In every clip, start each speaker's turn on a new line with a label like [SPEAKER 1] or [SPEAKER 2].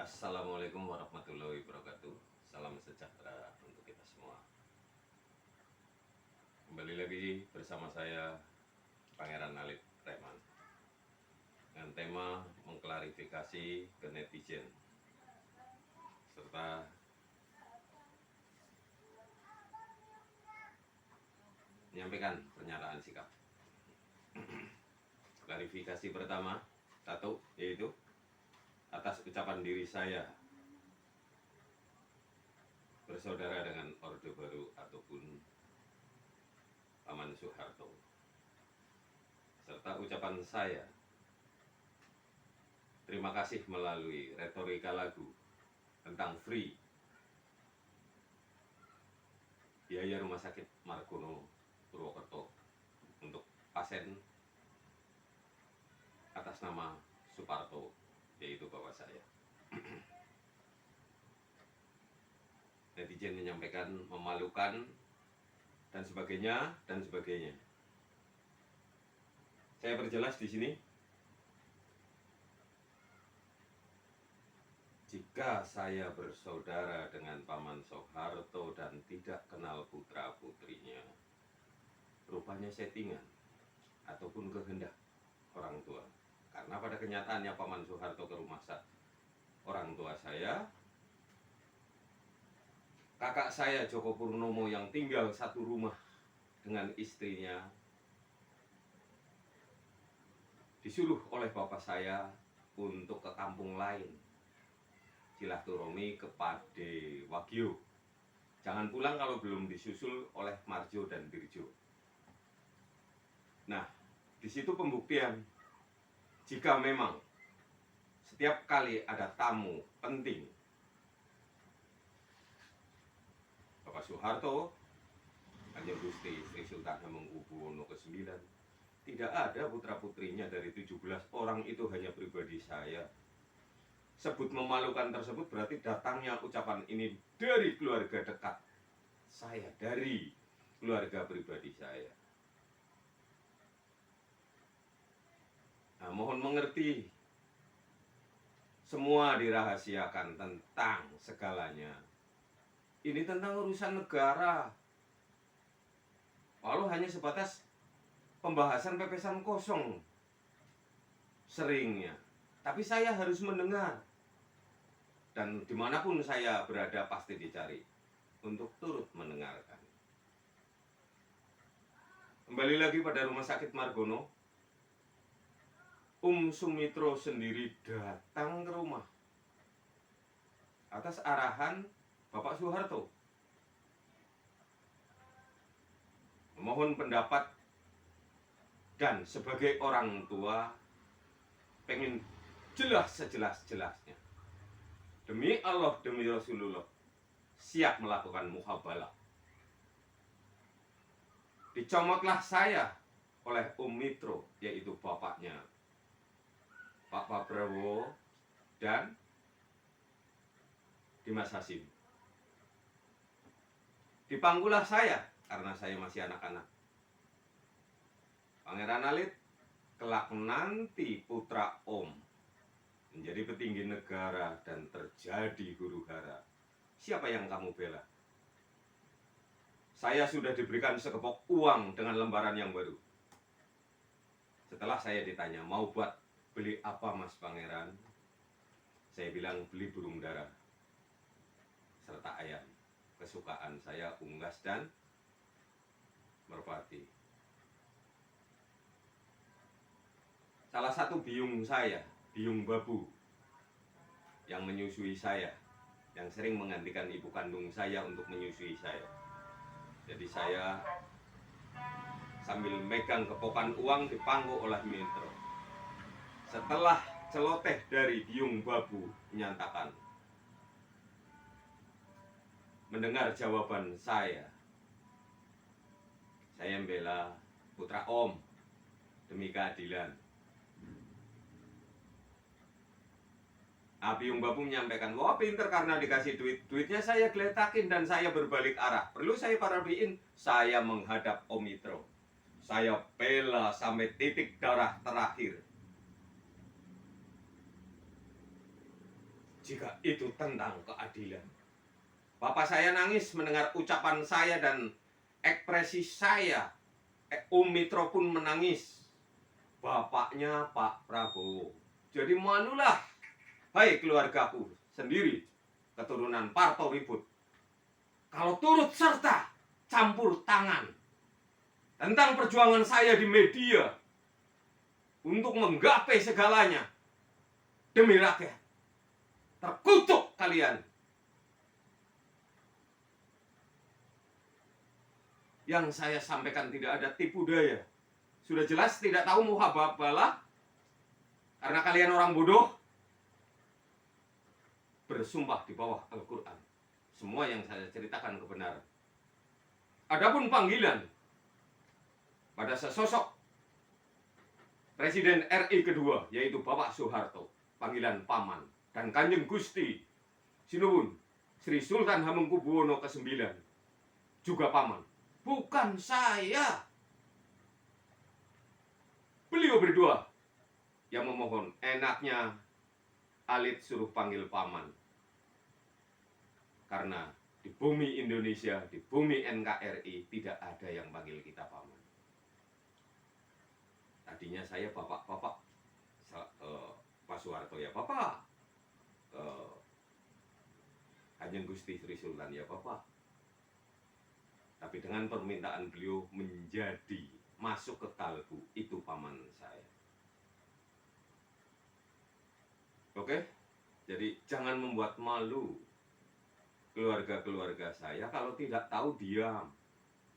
[SPEAKER 1] Assalamualaikum warahmatullahi wabarakatuh. Salam sejahtera untuk kita semua. Kembali lagi bersama saya Pangeran Alif Rehman dengan tema mengklarifikasi ke netizen serta menyampaikan pernyataan sikap. Klarifikasi pertama, satu, yaitu atas ucapan diri saya bersaudara dengan Orde Baru ataupun Paman Soeharto, serta ucapan saya terima kasih melalui retorika lagu tentang free biaya rumah sakit Margono Purwokerto untuk pasien atas nama Suparto, yaitu bapak saya. Netizen menyampaikan memalukan dan sebagainya dan sebagainya. Saya perjelas di sini. Jika saya bersaudara dengan Paman Soeharto dan tidak kenal putra-putrinya, rupanya settingan ataupun kehendak orang tua. Karena pada kenyataannya Paman Soeharto ke rumah orang tua saya, kakak saya Joko Purnomo yang tinggal satu rumah dengan istrinya, disuruh oleh bapak saya untuk ke kampung lain, silaturahmi kepada Wagyo. Jangan pulang kalau belum disusul oleh Marjo dan Dirjo. Nah, di situ pembuktian jika memang setiap kali ada tamu penting, Bapak Soeharto, Kanjeng Gusti Sri Sultan Hamengkubuwono ke-9, tidak ada putra-putrinya dari 17 orang itu, hanya pribadi saya. Sebut memalukan tersebut berarti datangnya ucapan ini dari keluarga dekat saya, dari keluarga pribadi saya. Nah, mohon mengerti, semua dirahasiakan tentang segalanya. Ini tentang urusan negara. Walau hanya sebatas pembahasan pepesan kosong seringnya, tapi saya harus mendengar. Dan dimanapun saya berada pasti dicari untuk turut mendengarkan. Kembali lagi pada rumah sakit Margono, Sumitro sendiri datang ke rumah atas arahan Bapak Soeharto, memohon pendapat, dan sebagai orang tua pengen jelas sejelas-jelasnya. Demi Allah, demi Rasulullah, siap melakukan muhabalah. Dicomotlah saya oleh Mitro, yaitu bapaknya Pak Prabowo dan Dimas Hasim. Dipanggulah saya karena saya masih anak-anak. Pangeran Alit, kelak nanti putra Om menjadi petinggi negara dan terjadi huru-hara, siapa yang kamu bela? Saya sudah diberikan sekepok uang dengan lembaran yang baru. Setelah saya ditanya, mau buat beli apa Mas Pangeran? Saya bilang beli burung dara serta ayam, kesukaan saya, unggas dan merpati. Salah satu biung saya, biung babu, yang menyusui saya, yang sering menggantikan ibu kandung saya untuk menyusui saya. Jadi saya sambil megang kepokan uang dipangku oleh Mitro. Setelah celoteh dari biung babu menyatakan, mendengar jawaban saya membela putra Om demi keadilan. Biung babu menyampaikan, wah pinter karena dikasih duit. Duitnya saya geletakin dan saya berbalik arah. Perlu saya parodiin, saya menghadap Om Mitro. Saya bela sampai titik darah terakhir. jika itu tentang keadilan. Bapak saya nangis mendengar ucapan saya dan ekspresi saya. Mitro pun menangis. Bapaknya Pak Prabowo. Jadi malulah, hai keluargaku sendiri, keturunan Parto Ribut, kalau turut serta campur tangan tentang perjuangan saya di media untuk menggapai segalanya demi rakyat. Terkutuk kalian. Yang saya sampaikan tidak ada tipu daya. Sudah jelas tidak tahu muhabbalah. Karena kalian orang bodoh. Bersumpah di bawah Al-Quran. Semua yang saya ceritakan kebenaran. Adapun panggilan pada sesosok Presiden RI kedua, yaitu Bapak Soeharto, panggilan Paman, dan Kanjeng Gusti Sinuwun Sri Sultan Hamengkubuwono ke-9, juga Paman. Bukan saya. Beliau berdua yang memohon. Enaknya Alit suruh panggil Paman. Karena di bumi Indonesia, di bumi NKRI tidak ada yang panggil kita Paman. Tadinya saya Bapak Pak Soeharto ya Bapak, Kanjeng Gusti Sri Sultan ya Bapak. Tapi dengan permintaan beliau menjadi masuk ke kalbu, itu paman saya. Oke? Jadi jangan membuat malu keluarga-keluarga saya. Kalau tidak tahu, diam.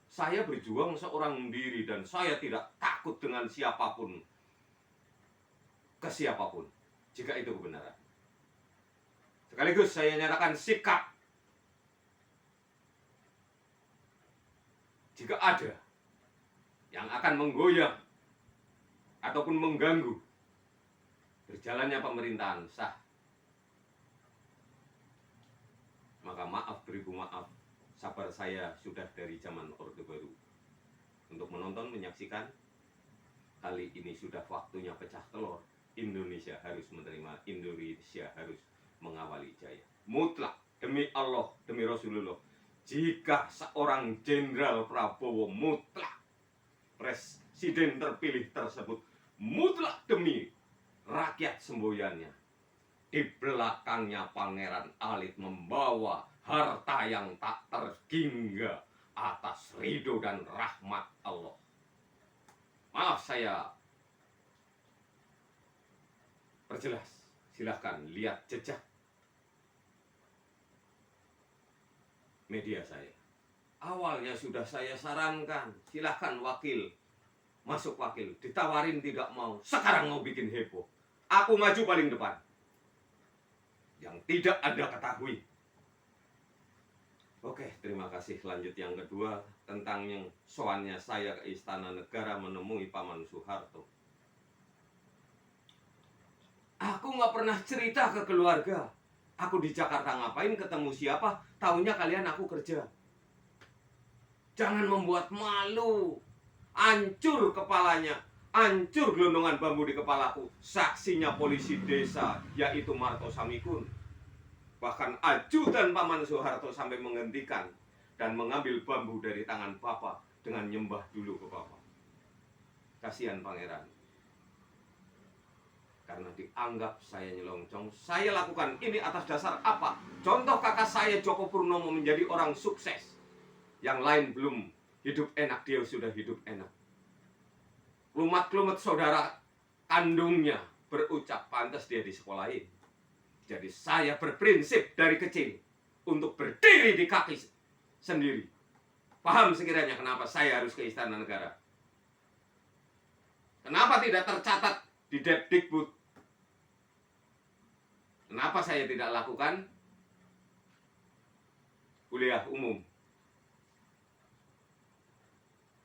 [SPEAKER 1] Saya berjuang seorang diri dan saya tidak takut dengan siapapun, ke siapapun, jika itu kebenaran. Sekaligus saya nyatakan sikap. Jika ada yang akan menggoyang ataupun mengganggu berjalannya pemerintahan sah, maka maaf beribu maaf. Sabar saya sudah dari zaman Orde Baru. Untuk menonton, menyaksikan, kali ini sudah waktunya pecah telur. Indonesia harus menerima, Indonesia harus mengawali jaya. Mutlak, demi Allah, demi Rasulullah. Jika seorang Jenderal Prabowo mutlak, presiden terpilih tersebut mutlak demi rakyat semboyannya, di belakangnya Pangeran Alit membawa harta yang tak terhingga atas ridho dan rahmat Allah. Maaf saya perjelas, silahkan lihat jejak media saya. Awalnya sudah saya sarankan, silahkan wakil, masuk wakil. Ditawarin tidak mau, sekarang mau bikin heboh. Aku maju paling depan. Yang tidak Anda ketahui. Oke, terima kasih. Lanjut yang kedua, tentang yang soannya saya ke Istana Negara menemui Paman Soeharto. Aku nggak pernah cerita ke keluarga. Aku di Jakarta ngapain, ketemu siapa, taunya kalian aku kerja. Jangan membuat malu. Hancur kepalanya, hancur gelondongan bambu di kepalaku. Saksinya polisi desa, yaitu Marto Samikun. Bahkan ajudan Paman Soeharto sampai menghentikan dan mengambil bambu dari tangan Bapak dengan nyembah dulu ke Bapak. Kasihan Pangeran. Karena dianggap saya nyelongcong. Saya lakukan ini atas dasar apa? Contoh kakak saya Joko Purnomo menjadi orang sukses. Yang lain belum hidup enak, dia sudah hidup enak. Klumat-klumat saudara kandungnya berucap, pantas dia disekolahin. Jadi saya berprinsip dari kecil untuk berdiri di kaki sendiri. Paham sekiranya kenapa saya harus ke Istana Negara? Kenapa tidak tercatat di Depdikbud? Kenapa saya tidak lakukan kuliah umum?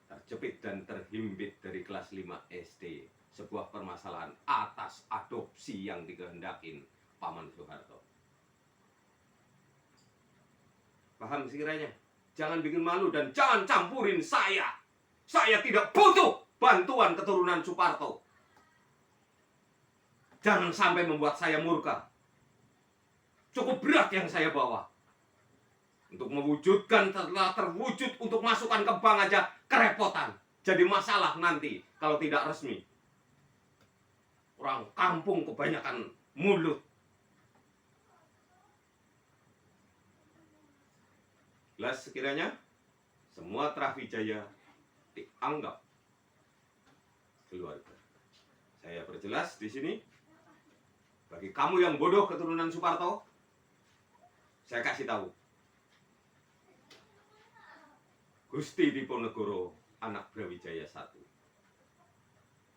[SPEAKER 1] Terjepit dan terhimpit dari kelas 5 SD. Sebuah permasalahan atas adopsi yang dikehendakin Paman Soeharto. Paham sekiranya? Jangan bikin malu dan jangan campurin saya. Saya tidak butuh bantuan keturunan Suparto. Jangan sampai membuat saya murka. cukup berat yang saya bawa. Untuk mewujudkan, telah terwujud, untuk masukkan ke bank aja kerepotan. Jadi masalah nanti kalau tidak resmi. Orang kampung kebanyakan mulut. Jelas sekiranya semua Trawijaya dianggap keluarga. Saya perjelas di sini. Bagi kamu yang bodoh keturunan Suparto, saya kasih tahu. Gusti Diponegoro, anak Brawijaya I.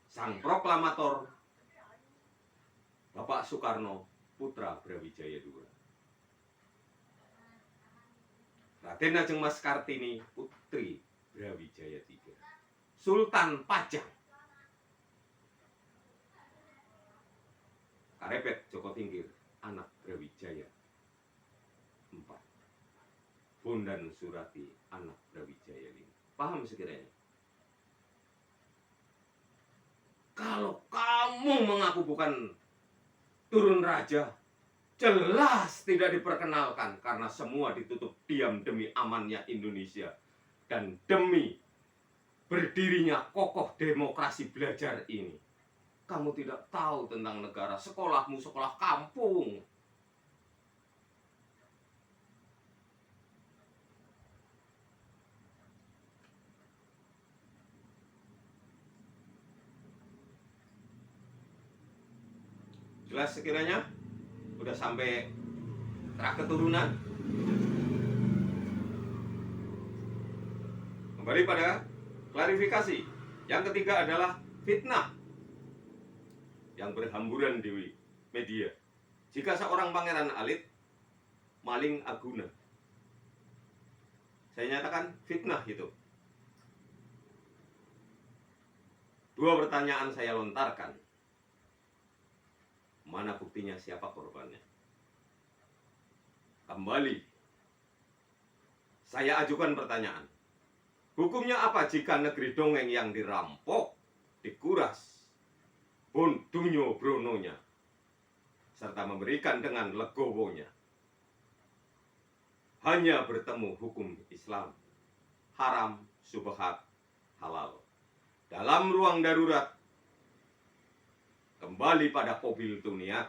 [SPEAKER 1] Sang proklamator Bapak Soekarno, putra Brawijaya II. Raden Ajeng Mas Kartini, putri Brawijaya III. Sultan Pajang. Karepet Joko Tingkir, anak Brawijaya IV. Bondan Surati, anak Brawijaya V. Paham sekiranya? Kalau kamu mengaku bukan turun raja, jelas tidak diperkenalkan karena semua ditutup diam demi amannya Indonesia dan demi berdirinya kokoh demokrasi belajar ini. Kamu tidak tahu tentang negara, sekolahmu sekolah kampung. Jelas sekiranya? Udah sampai terak keturunan. Kembali pada klarifikasi. Yang ketiga adalah fitnah yang berhamburan di media. Jika seorang pangeran alit maling aguna, saya nyatakan fitnah itu. Dua pertanyaan saya lontarkan. Mana buktinya, siapa korbannya? Kembali saya ajukan pertanyaan. Hukumnya apa jika negeri dongeng yang dirampok, dikuras, Dunyo Brononya, serta memberikan dengan legowonya, hanya bertemu hukum Islam, haram, subhat, halal. Dalam ruang darurat, kembali pada Qabil Dunia,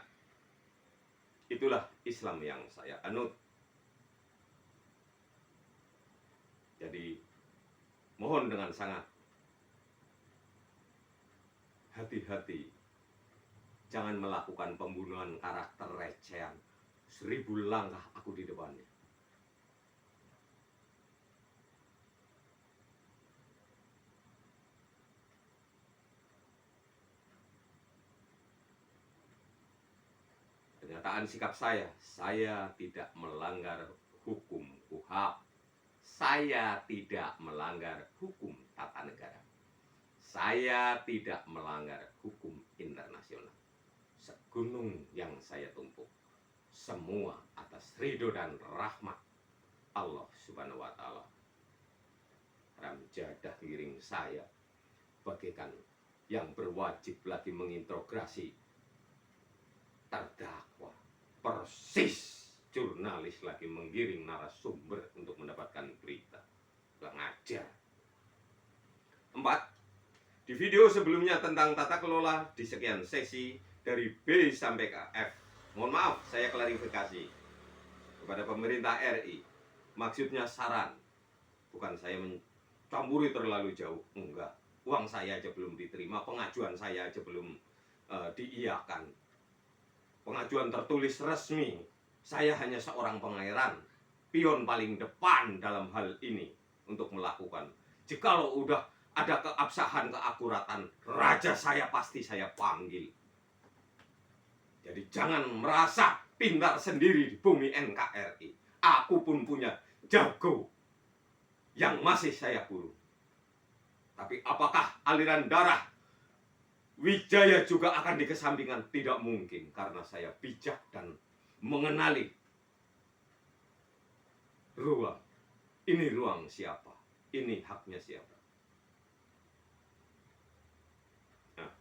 [SPEAKER 1] itulah Islam yang saya anut. Jadi, mohon dengan sangat hati-hati. Jangan melakukan pembunuhan karakter recehan. 1000 langkah aku di depannya. Pernyataan sikap saya tidak melanggar hukum KUHP. Saya tidak melanggar hukum tata negara. Saya tidak melanggar hukum internasional. Segunung yang saya tumpuk, semua atas ridho dan rahmat Allah Subhanahu wa Ta'ala. Ramjadah giring saya bagaikan yang berwajib lagi mengintegrasi terdakwa, persis jurnalis lagi menggiring narasumber untuk mendapatkan berita. Kurang ajar. 4. Di video sebelumnya tentang tata kelola di sekian sesi dari B sampai ke F. Mohon maaf, saya klarifikasi kepada pemerintah RI. Maksudnya saran, bukan saya mencampuri terlalu jauh. Enggak, uang saya aja belum diterima, pengajuan saya aja belum diiyakan. Pengajuan tertulis resmi, saya hanya seorang pangeran, pion paling depan dalam hal ini untuk melakukan. Jikalau udah ada keabsahan, keakuratan, raja saya pasti saya panggil. Jadi jangan merasa pintar sendiri di bumi NKRI. Aku pun punya jago yang masih saya buru. Tapi apakah aliran darah Wijaya juga akan dikesampingkan? Tidak mungkin, karena saya bijak dan mengenali ruang. Ini ruang siapa? Ini haknya siapa? Nah,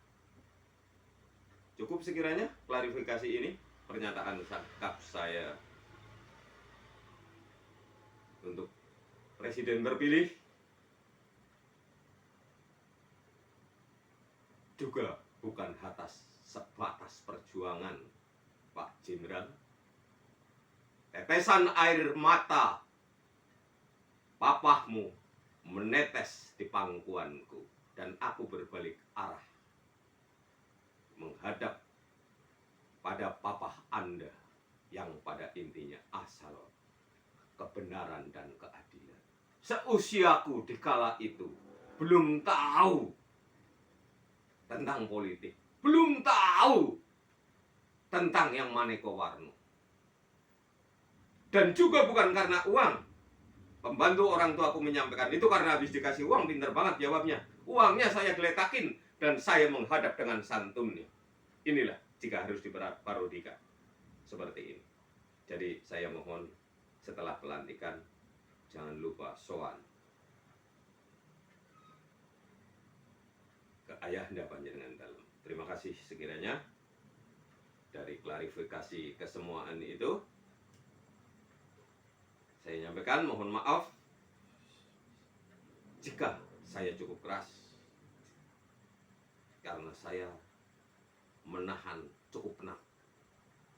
[SPEAKER 1] cukup sekiranya klarifikasi ini. pernyataan sikap saya untuk presiden terpilih juga bukan atas sebatas perjuangan Pak Jenderal. Tetesan air mata papahmu menetes di pangkuanku dan aku berbalik arah menghadap pada papah Anda yang pada intinya asal kebenaran dan keadilan. Seusiaku di kala itu belum tahu tentang politik, belum tahu tentang yang maneka warna. Dan juga bukan karena uang. Pembantu orang tua aku menyampaikan itu karena habis dikasih uang, pinter banget jawabnya. Uangnya saya geletakin dan saya menghadap dengan santunnya. Inilah jika harus diparodikan seperti ini. Jadi saya mohon setelah pelantikan jangan lupa sowan ke ayahanda panjenengan dalam. Terima kasih sekiranya dari klarifikasi kesemuaan itu. Saya nyampaikan mohon maaf jika saya cukup keras karena saya menahan cukup penak.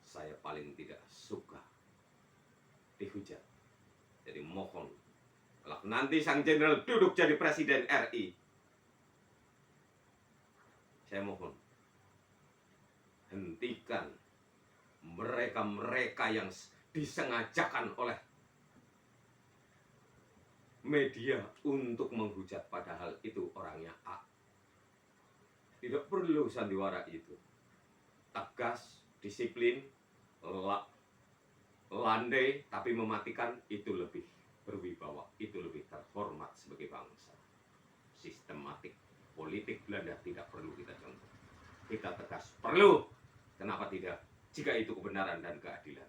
[SPEAKER 1] Saya paling tidak suka dihujat. Jadi mohon kalau nanti sang jenderal duduk jadi presiden RI, saya mohon hentikan mereka-mereka yang disengajakan oleh media untuk menghujat, padahal itu orangnya A. Tidak perlu sandiwara itu. Tegas, disiplin, landai, tapi mematikan itu lebih berwibawa, itu lebih terhormat sebagai bangsa. Sistematik politik Belanda tidak perlu kita contoh. Kita tegas, perlu. Kenapa tidak? Jika itu kebenaran dan keadilan.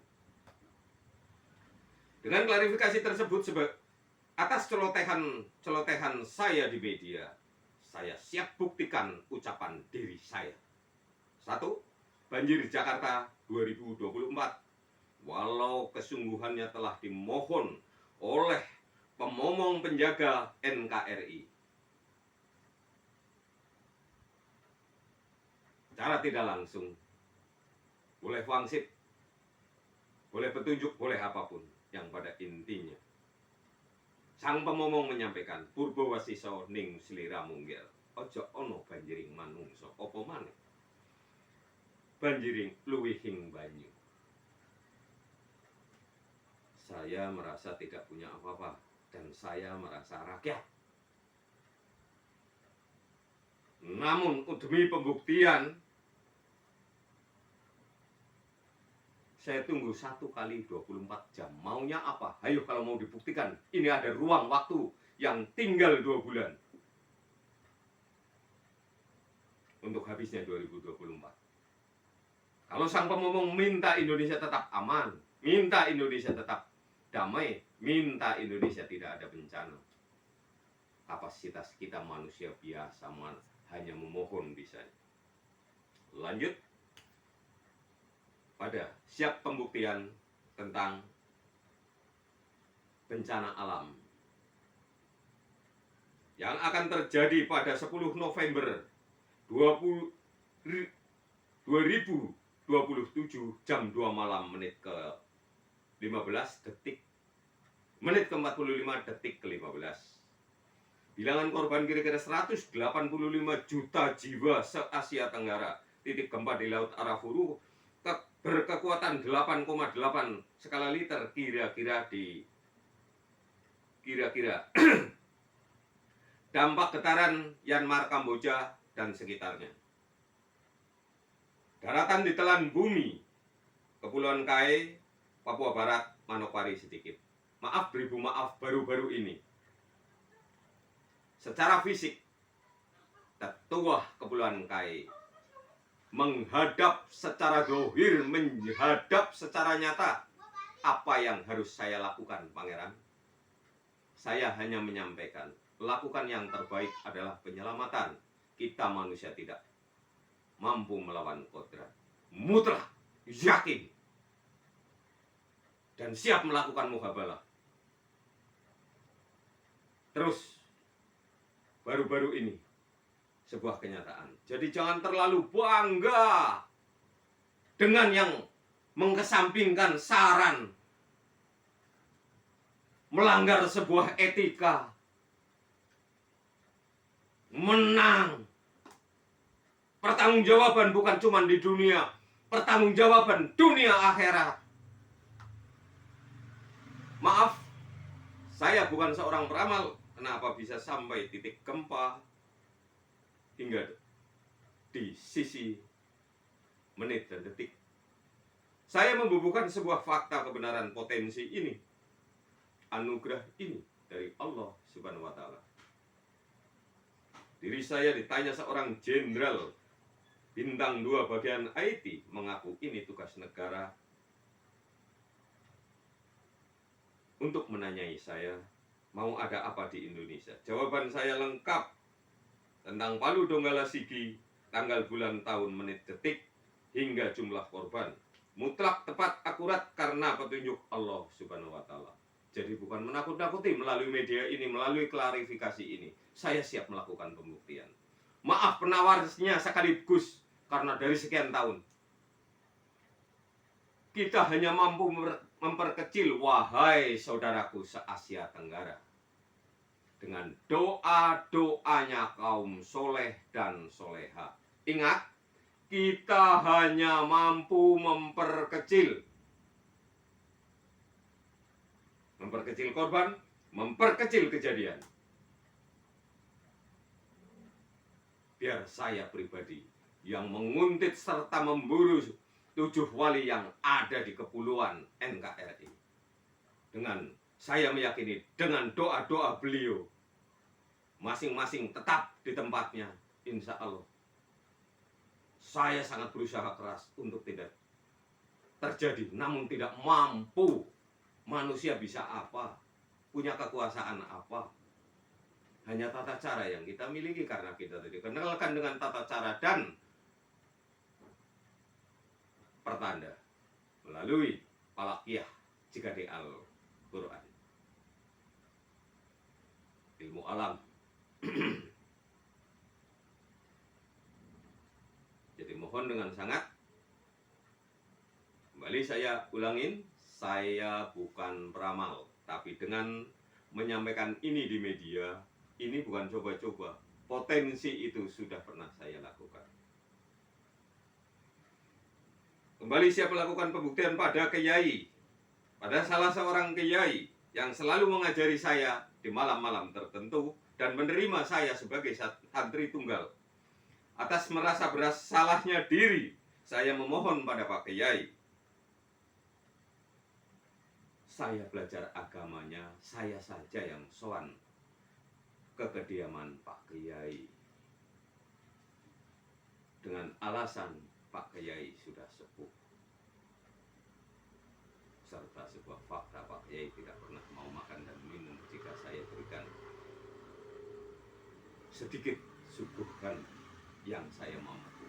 [SPEAKER 1] Dengan klarifikasi tersebut atas celotehan saya di media, saya siap buktikan ucapan diri saya. 1. Banjir Jakarta 2024. Walau kesungguhannya telah dimohon oleh pemomong penjaga NKRI, secara tidak langsung, boleh wangsit, boleh petunjuk, boleh apapun, yang pada intinya sang pemomong menyampaikan purba wasiso ning slira munggil ojo ono banjiring manungso opo maneh banjiring luwihing banyu. Saya merasa tidak punya apa-apa dan saya merasa rakyat. Namun demi pembuktian saya tunggu 1 kali 24 jam. Maunya apa? Ayo kalau mau dibuktikan. Ini ada ruang waktu yang tinggal 2 bulan. Untuk habisnya 2024. Kalau sang pemomong minta Indonesia tetap aman, minta Indonesia tetap damai, minta Indonesia tidak ada bencana, kapasitas kita manusia biasa hanya memohon bisa. Lanjut pada siap pembuktian tentang bencana alam yang akan terjadi pada 10 November 2027 jam 2 malam menit ke 15 detik menit ke 45 detik ke 15. Bilangan korban kira-kira 185 juta jiwa se-Asia Tenggara. Titik gempa di Laut Arafuru berkekuatan 8,8 skala liter kira-kira dampak getaran Myanmar, Kamboja dan sekitarnya. Daratan ditelan bumi Kepulauan Kai, Papua Barat, Manokwari sedikit. Maaf beribu maaf baru-baru ini. Secara fisik Tetua Kepulauan Kai menghadap secara dohir, menghadap secara nyata. Apa yang harus saya lakukan, Pangeran? Saya hanya menyampaikan, lakukan yang terbaik adalah penyelamatan. Kita manusia tidak mampu melawan kodrat. Mutlak yakin dan siap melakukan muhabalah. Terus baru-baru ini sebuah kenyataan. Jadi jangan terlalu bangga dengan yang mengesampingkan saran, melanggar sebuah etika, menang. Pertanggungjawaban bukan cuma di dunia, pertanggungjawaban dunia akhirat. Maaf, saya bukan seorang peramal. Kenapa bisa sampai titik gempa hingga di sisi menit dan detik? Saya membubuhkan sebuah fakta kebenaran potensi ini, anugerah ini dari Allah Subhanahu wa Ta'ala. Diri saya ditanya seorang jenderal bintang 2 bagian IT mengaku ini tugas negara untuk menanyai saya mau ada apa di Indonesia. Jawaban saya lengkap tentang Palu Donggala Sigi, tanggal, bulan, tahun, menit, detik, hingga jumlah korban. Mutlak, tepat, akurat karena petunjuk Allah Subhanahu wa Ta'ala. Jadi bukan menakut-nakuti melalui media ini, melalui klarifikasi ini. Saya siap melakukan pembuktian. Maaf penawarnya sekaligus karena dari sekian tahun kita hanya mampu memperkecil, wahai saudaraku se-Asia Tenggara, dengan doa-doanya kaum soleh dan soleha. Ingat, kita hanya mampu memperkecil korban, memperkecil kejadian. Biar saya pribadi yang menguntit serta memburu 7 wali yang ada di kepulauan NKRI. Dengan saya meyakini dengan doa-doa beliau masing-masing tetap di tempatnya, insya Allah. Saya sangat berusaha keras untuk tidak terjadi, namun tidak mampu. Manusia bisa apa? Punya kekuasaan apa? Hanya tata cara yang kita miliki karena kita dikenalkan dengan tata cara dan pertanda melalui falakiyah jika di Al-Quran. Ilmu alam. Jadi mohon dengan sangat, kembali saya ulangin, saya bukan peramal, tapi dengan menyampaikan ini di media, ini bukan coba-coba. Potensi itu sudah pernah saya lakukan. Kembali saya melakukan pembuktian pada kiai, pada salah seorang kiai yang selalu mengajari saya di malam-malam tertentu dan menerima saya sebagai santri tunggal. Atas merasa bersalahnya diri, saya memohon pada Pak Kiai. Saya belajar agamanya, saya saja yang sowan ke kediaman Pak Kiai. Dengan alasan Pak Kiai sudah sepuh. Serta sebuah fakta, Pak Kiai tidak pernah mau makan dan minum jika saya berikan sedikit suguhan yang saya mampu.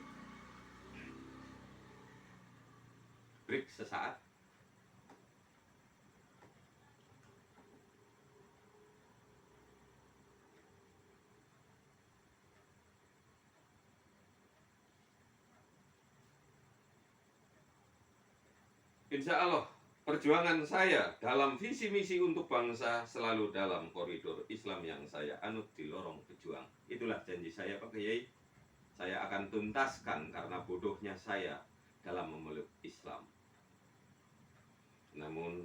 [SPEAKER 1] Break sesaat. Insya Allah, perjuangan saya dalam visi misi untuk bangsa selalu dalam koridor Islam yang saya anut di lorong pejuang. Itulah janji saya Pak Kiai. Saya akan tuntaskan karena bodohnya saya dalam memeluk Islam. Namun,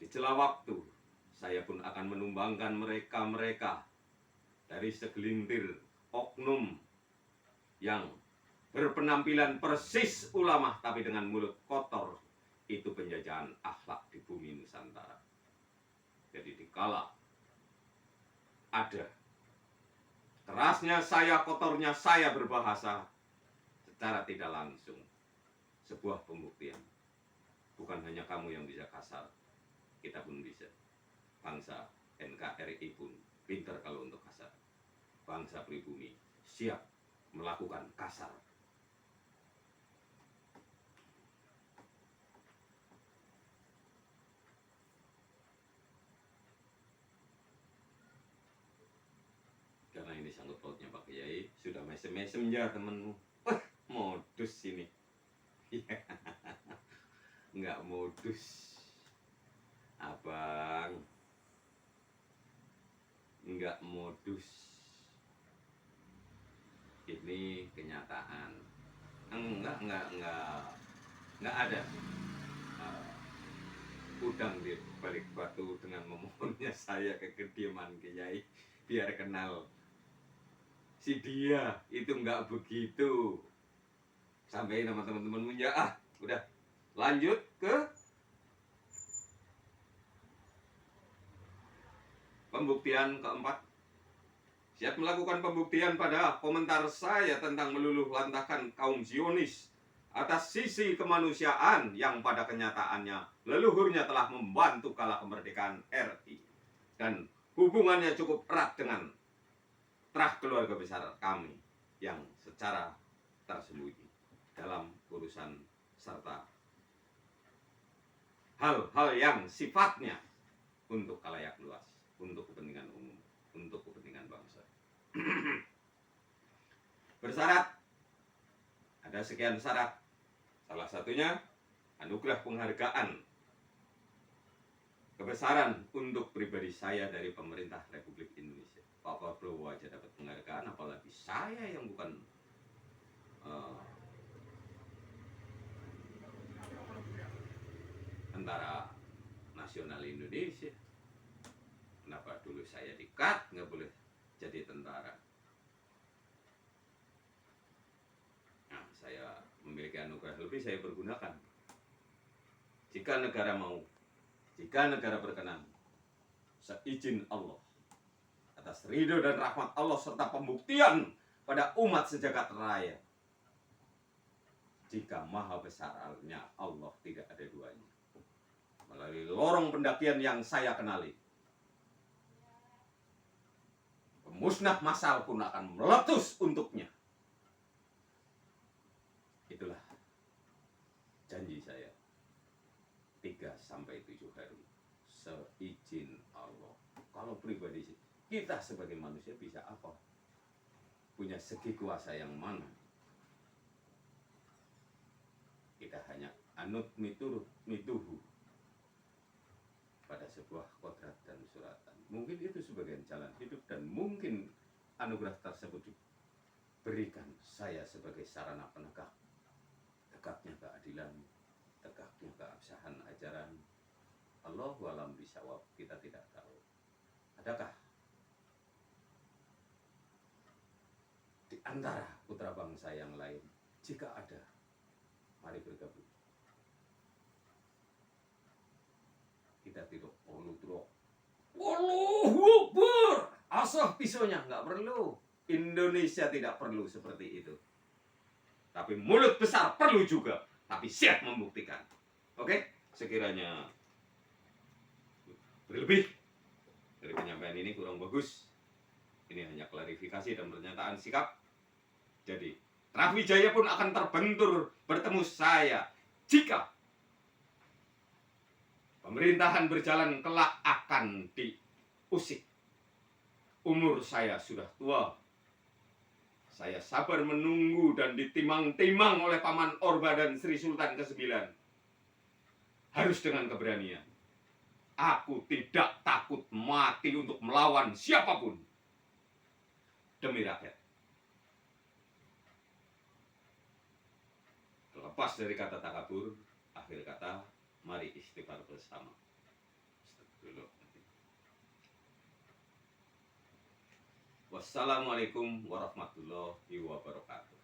[SPEAKER 1] di celah waktu, saya pun akan menumbangkan mereka-mereka dari segelintir oknum yang berpenampilan persis ulama tapi dengan mulut kotor. Itu penjajahan akhlak di bumi Nusantara. Jadi dikala ada kerasnya saya, kotornya saya berbahasa secara tidak langsung, sebuah pembuktian. Bukan hanya kamu yang bisa kasar, kita pun bisa. Bangsa NKRI pun pintar kalau untuk kasar. Bangsa pribumi siap melakukan kasar. mesem-mesem ya temenmu. Wah, modus ini. Enggak modus, abang. Enggak modus. Ini kenyataan. Enggak ada udang di balik batu dengan memohonnya saya ke kediaman Kiai biar kenal. Si dia itu enggak begitu. Sampai nama teman-temanmu ya, udah lanjut ke pembuktian keempat. Siap melakukan pembuktian pada komentar saya tentang meluluh lantahkan kaum Zionis atas sisi kemanusiaan yang pada kenyataannya leluhurnya telah membantu kala kemerdekaan RI dan hubungannya cukup erat dengan terah keluarga besar kami yang secara tersembunyi dalam urusan serta hal-hal yang sifatnya untuk khalayak luas, untuk kepentingan umum, untuk kepentingan bangsa. Bersyarat, ada sekian syarat. Salah satunya anugerah penghargaan kebesaran untuk pribadi saya dari pemerintah Republik Indonesia. Pak Prabowo aja dapat penghargaan, apalagi saya yang bukan tentara nasional Indonesia. Kenapa dulu saya di-cut, nggak boleh jadi tentara? Nah, saya memiliki anugerah lebih, saya pergunakan. Jika negara mau, jika negara berkenan, seizin Allah, atas ridho dan rahmat Allah serta pembuktian pada umat sejagat raya. Jika maha besarnya Allah tidak ada duanya. Melalui lorong pendakian yang saya kenali, pemusnah massal pun akan meletus untuknya. Itulah janji saya. 3-7 hari seizin Allah. Kalau pribadi kita sebagai manusia bisa apa? Punya segi kuasa yang mana? Kita hanya anut mituhu pada sebuah kodrat dan suratan. Mungkin itu sebagian jalan hidup dan mungkin anugerah tersebut diberikan saya sebagai sarana penegak tegaknya keadilan, tegaknya keabsahan ajaran. Allahu a'lam bishawab, kita tidak tahu. Adakah di antara putra bangsa yang lain? Jika ada, mari bergabung. Kita tidak perlu terus Allahu Akbar, asah pisaunya, nggak perlu. Indonesia tidak perlu seperti itu. Tapi mulut besar perlu juga, tapi siap membuktikan. Oke, sekiranya berlebih dari penyampaian ini kurang bagus, ini hanya klarifikasi dan pernyataan sikap. Jadi Brawijaya pun akan terbentur bertemu saya jika pemerintahan berjalan kelak akan diusik. Umur saya sudah tua. Saya sabar menunggu dan ditimang-timang oleh Paman Orba dan Sri Sultan ke-9. Harus dengan keberanian. Aku tidak takut mati untuk melawan siapapun. Demi rakyat. Lepas dari kata takabur, akhir kata, mari istighfar bersama. Wassalamualaikum warahmatullahi wabarakatuh.